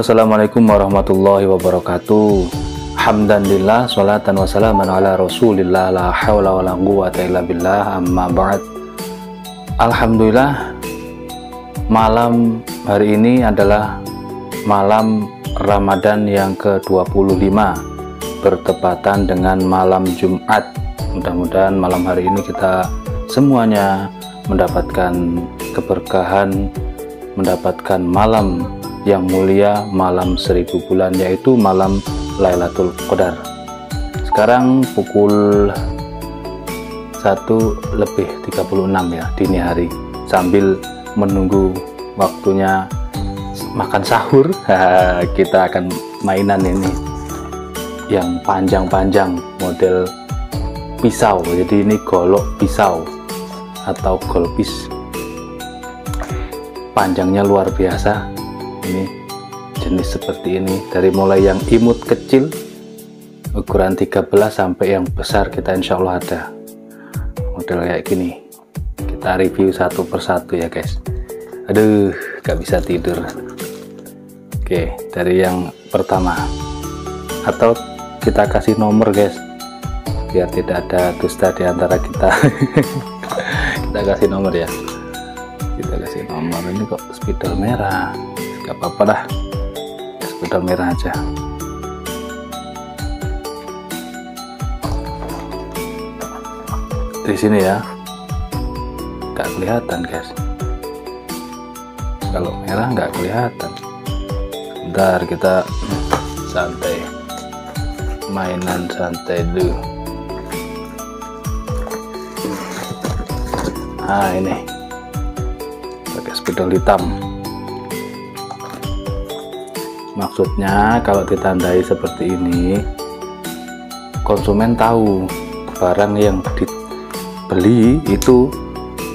Assalamualaikum warahmatullahi wabarakatuh. Hamdanillah, sholatan wassalaman ala rasulillah, la hawla wa la quwwata illa billah, amma ba'd. Alhamdulillah, malam hari ini adalah malam Ramadan yang ke-25, bertepatan dengan malam Jumat. Mudah-mudahan malam hari ini kita semuanya mendapatkan keberkahan, mendapatkan malam yang mulia, malam 1000 bulan, yaitu malam Lailatul Qadar. Sekarang pukul 1:36 ya, dini hari, sambil menunggu waktunya makan sahur. Kita akan mainan ini yang panjang-panjang, model pisau. Jadi ini golok pisau atau golpis, panjangnya luar biasa. Ini jenis seperti ini, dari mulai yang imut kecil ukuran 13 sampai yang besar, kita insya Allah ada model kayak gini. Kita review satu persatu ya guys. Aduh, gak bisa tidur. Oke, dari yang pertama, atau kita kasih nomor guys, biar tidak ada dusta di antara kita. Kita kasih nomor ya, kita kasih nomor. Ini kok spidol merah, gak apa-apa lah, spidol merah aja. Di sini ya, gak kelihatan guys, kalau merah nggak kelihatan. Bentar, kita santai, mainan santai dulu. Nah ini pakai spidol hitam. Maksudnya kalau ditandai seperti ini, konsumen tahu barang yang dibeli itu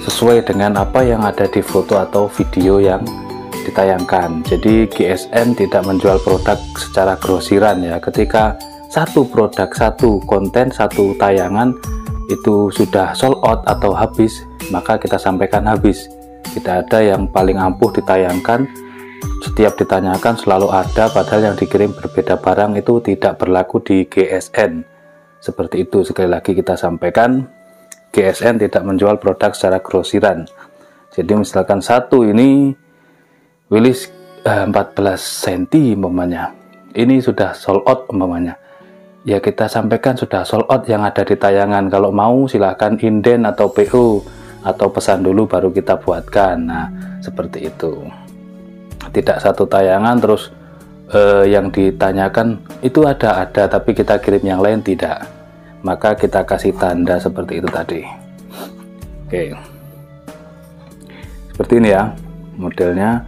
sesuai dengan apa yang ada di foto atau video yang ditayangkan. Jadi GSN tidak menjual produk secara grosiran ya. Ketika satu produk, satu konten, satu tayangan itu sudah sold out atau habis, maka kita sampaikan habis. Tidak ada yang paling ampuh ditayangkan, setiap ditanyakan selalu ada, padahal yang dikirim berbeda barang. Itu tidak berlaku di GSN. Seperti itu, sekali lagi kita sampaikan, GSN tidak menjual produk secara grosiran. Jadi misalkan satu ini Willis 14 cm umpamanya, ini sudah sold out umpamanya, ya kita sampaikan sudah sold out yang ada di tayangan. Kalau mau silahkan inden atau PO atau pesan dulu baru kita buatkan. Nah seperti itu, tidak satu tayangan terus yang ditanyakan itu ada tapi kita kirim yang lain, tidak. Maka kita kasih tanda seperti itu tadi. Oke, seperti ini ya modelnya.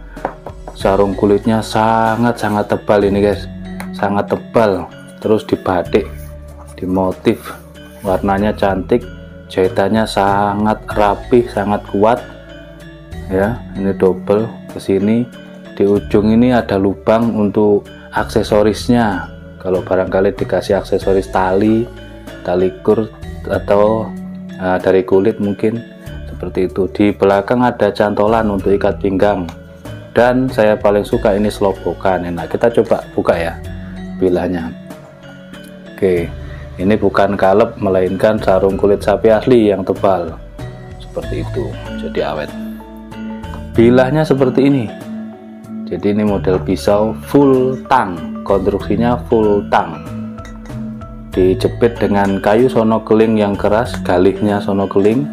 Sarung kulitnya sangat-sangat tebal ini guys, sangat tebal. Terus dibatik, dimotif, warnanya cantik, jahitannya sangat rapih, sangat kuat ya. Ini double ke sini, di ujung ini ada lubang untuk aksesorisnya. Kalau barangkali dikasih aksesoris tali kur atau dari kulit mungkin seperti itu. Di belakang ada cantolan untuk ikat pinggang, dan saya paling suka ini selobokan. Nah kita coba buka ya bilahnya. Oke, ini bukan kalep melainkan sarung kulit sapi asli yang tebal seperti itu, jadi awet. Bilahnya seperti ini. Jadi ini model pisau full tang, konstruksinya full tang, dijepit dengan kayu sonokeling yang keras, galihnya sonokeling,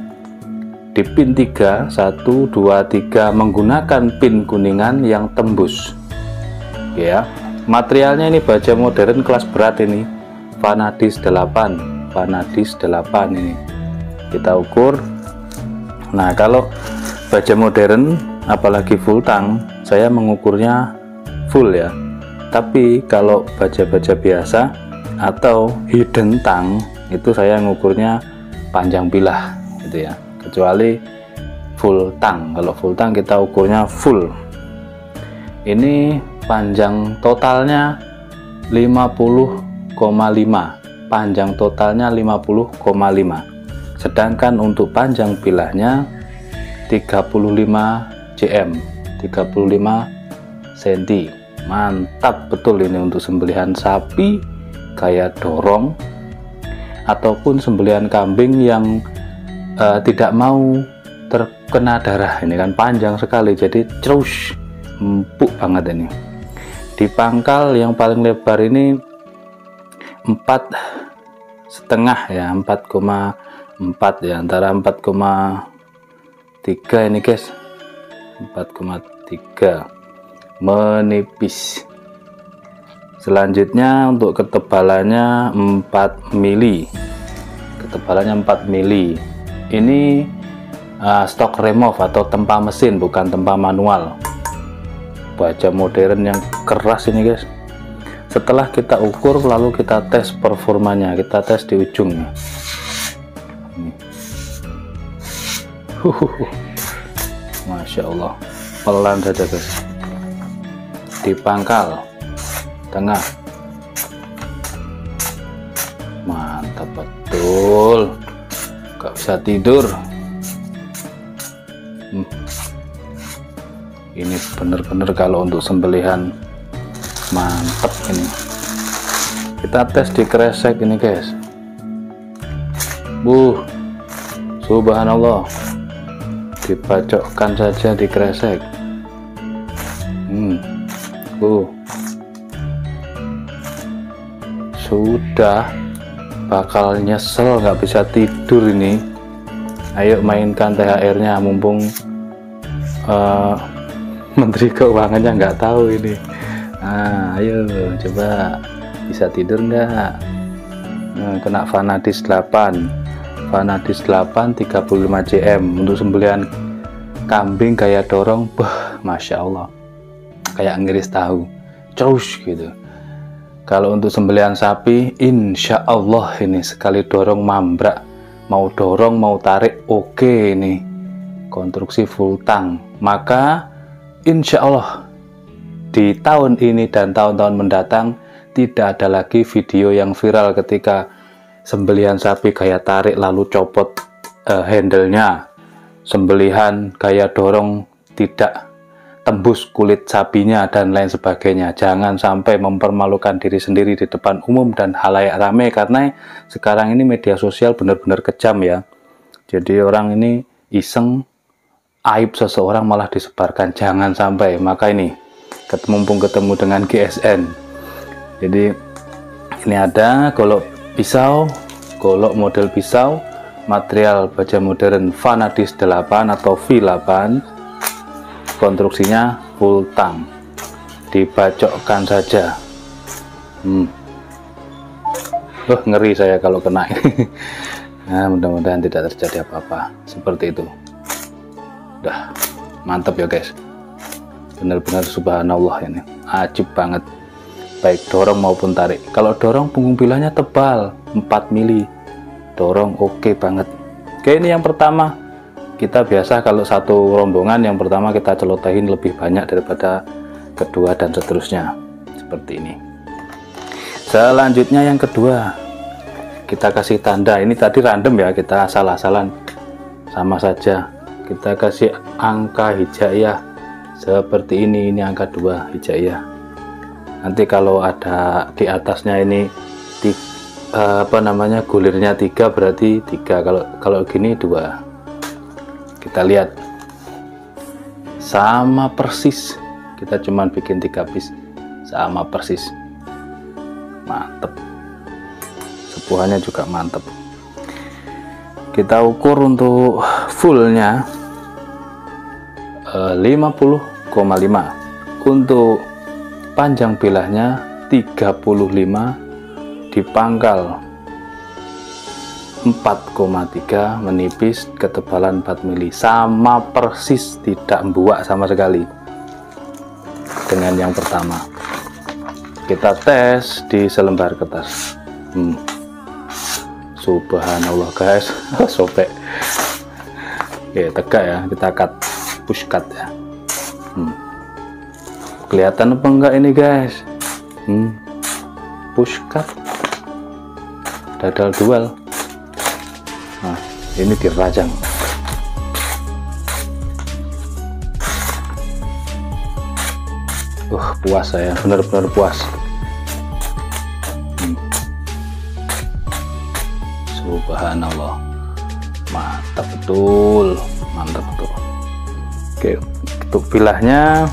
di pin 3, 1, 2, 3, menggunakan pin kuningan yang tembus ya. Materialnya ini baja modern kelas berat, ini Vanadis 8 ini kita ukur. Nah kalau baja modern apalagi full tang, saya mengukurnya full ya. Tapi kalau baja-baja biasa atau hidden tang itu saya ngukurnya panjang bilah gitu ya, kecuali full tang. Kalau full tang kita ukurnya full. Ini panjang totalnya 50,5, panjang totalnya 50,5, sedangkan untuk panjang bilahnya 35 cm, 35 cm. Mantap betul ini untuk sembelihan sapi kayak dorong ataupun sembelihan kambing yang tidak mau terkena darah. Ini kan panjang sekali, jadi terus empuk banget ini. Di pangkal yang paling lebar ini 4,5 ya, 4,4 ya, antara 4,3 ini guys, 4,3, menipis. Selanjutnya untuk ketebalannya 4 mili, ketebalannya 4 mili. Ini stok remove atau tempa mesin, bukan tempa manual. Baja modern yang keras ini guys. Setelah kita ukur lalu kita tes performanya, kita tes di ujung. Masya Allah, pelan saja guys. Di pangkal tengah, mantap betul, gak bisa tidur. Ini bener-bener kalau untuk sembelihan mantap ini. Kita tes di kresek ini guys. Subhanallah, dibacokkan saja di kresek. Sudah bakal nyesel, nggak bisa tidur ini. Ayo mainkan THR-nya, mumpung Menteri Keuangannya nggak tahu ini. Ayo coba, bisa tidur nggak? Kena Vanadis 8 35 cm untuk sembelihan kambing kayak dorong. Masya Allah, kayak ngiris tahu terus gitu. Kalau untuk sembelihan sapi, insya Allah ini sekali dorong mambrak, mau dorong mau tarik oke ini, konstruksi full tang. Maka insya Allah di tahun ini dan tahun-tahun mendatang tidak ada lagi video yang viral ketika sembelihan sapi kayak tarik lalu copot handle-nya, sembelihan kayak dorong tidak tembus kulit sapinya dan lain sebagainya. Jangan sampai mempermalukan diri sendiri di depan umum dan halayak ramai, karena sekarang ini media sosial benar-benar kejam ya. Jadi orang ini iseng, aib seseorang malah disebarkan. Jangan sampai. Maka ini mumpung ketemu dengan GSN, jadi ini ada golok pisau, golok model pisau, material baja modern Vanadis 8 atau V8, konstruksinya full tang, dibacokkan saja. Ngeri saya kalau kena ini. Nah, mudah-mudahan tidak terjadi apa-apa. Seperti itu. Udah mantap ya guys, benar-benar subhanallah, ini ajib banget, baik dorong maupun tarik. Kalau dorong punggung bilahnya tebal 4 mili, dorong oke banget. Oke, ini yang pertama. Kita biasa kalau satu rombongan yang pertama kita celotehin lebih banyak daripada kedua dan seterusnya, seperti ini. Selanjutnya yang kedua, kita kasih tanda. Ini tadi random ya, kita salah-salan, sama saja. Kita kasih angka hijaiyah seperti ini angka 2 hijaiyah. Nanti kalau ada di atasnya ini gulirnya 3 berarti 3, kalau gini 2. Kita lihat sama persis, kita cuman bikin 3 piece, sama persis, mantep. Sepuhannya juga mantep. Kita ukur untuk fullnya 50,5, untuk panjang bilahnya 35, di pangkal 4,3, menipis, ketebalan 4 mili, sama persis, tidak membuak sama sekali dengan yang pertama. Kita tes di selembar kertas. Subhanallah guys, sobek. Oke, tegak ya, kita cut, push cut ya. Kelihatan apa enggak ini guys? Push cut, dadal dual. Nah, ini dirajang. puas saya, benar-benar puas. Subhanallah, mantap betul, mantap betul. Oke, untuk bilahnya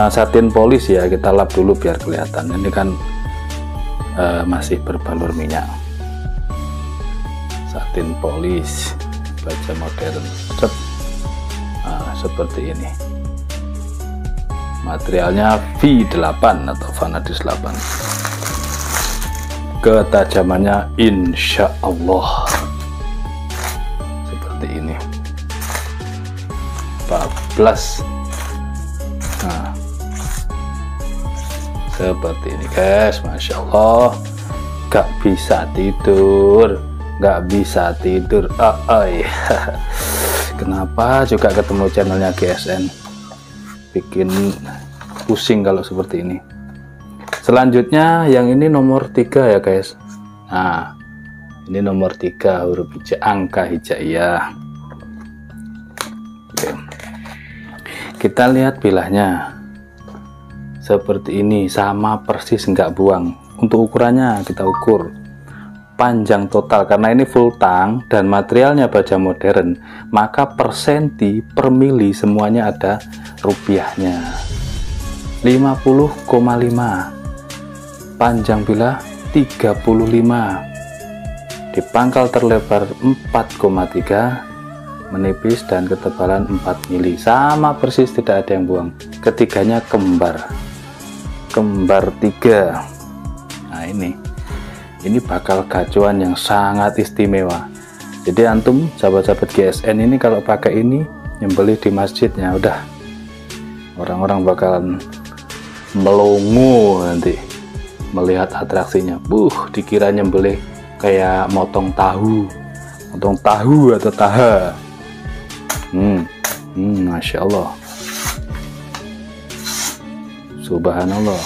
satin polis ya, kita lap dulu biar kelihatan. Ini kan masih berbalur minyak. Satin polis baja modern. Seperti ini. Materialnya V8 atau Vanadis 8. Ketajamannya insya Allah seperti ini. 14. Nah, seperti ini guys, masya Allah. Gak bisa tidur, gak bisa tidur. Kenapa juga ketemu channelnya GSN, bikin pusing kalau seperti ini. Selanjutnya yang ini nomor 3 ya guys. Nah, ini nomor 3 huruf angka hijaiyah. Oke. Kita lihat bilahnya seperti ini, sama persis, nggak buang. Untuk ukurannya kita ukur panjang total, karena ini full tang dan materialnya baja modern, maka per senti per mili semuanya ada rupiahnya. 50,5. Panjang bilah 35, di pangkal terlebar 4,3, menipis dan ketebalan 4 mili, sama persis, tidak ada yang buang. Ketiganya kembar 3. Nah, ini bakal gacuan yang sangat istimewa. Jadi antum sahabat-sahabat GSN ini kalau pakai ini nyembelih di masjidnya, udah orang-orang bakalan melongo nanti melihat atraksinya. Dikira nyembelih kayak motong tahu atau taha. Masya Allah, subhanallah,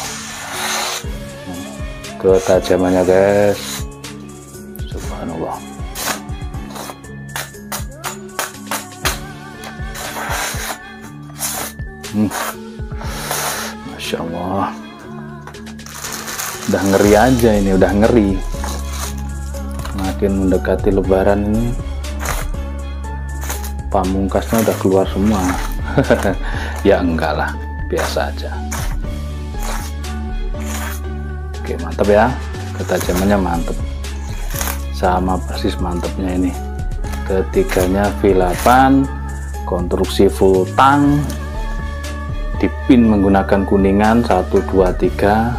ketajamannya guys, subhanallah. Masya Allah, udah ngeri aja ini, udah ngeri. Makin mendekati lebaran ini pamungkasnya udah keluar semua. Ya enggak lah, biasa aja. Oke, mantap ya, ketajamannya mantap, sama persis mantapnya ini. Ketiganya V8, konstruksi full tang, dipin menggunakan kuningan 1, 2, 3,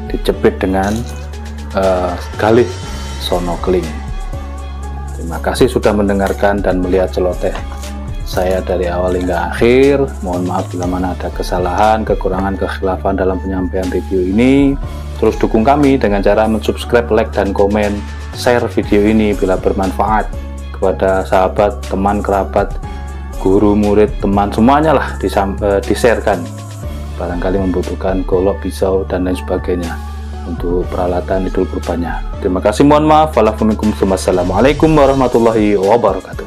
dicepit dengan galih sonokling. Terima kasih sudah mendengarkan dan melihat celoteh saya dari awal hingga akhir. Mohon maaf bila mana ada kesalahan, kekurangan, kekhilafan dalam penyampaian review ini. Terus dukung kami dengan cara mensubscribe, like, dan komen, share video ini bila bermanfaat kepada sahabat, teman, kerabat, guru, murid, teman, semuanya lah di-sharekan. Barangkali membutuhkan golok, pisau, dan lain sebagainya untuk peralatan Idul Kurbannya. Terima kasih, mohon maaf. Wassalamualaikum warahmatullahi wabarakatuh.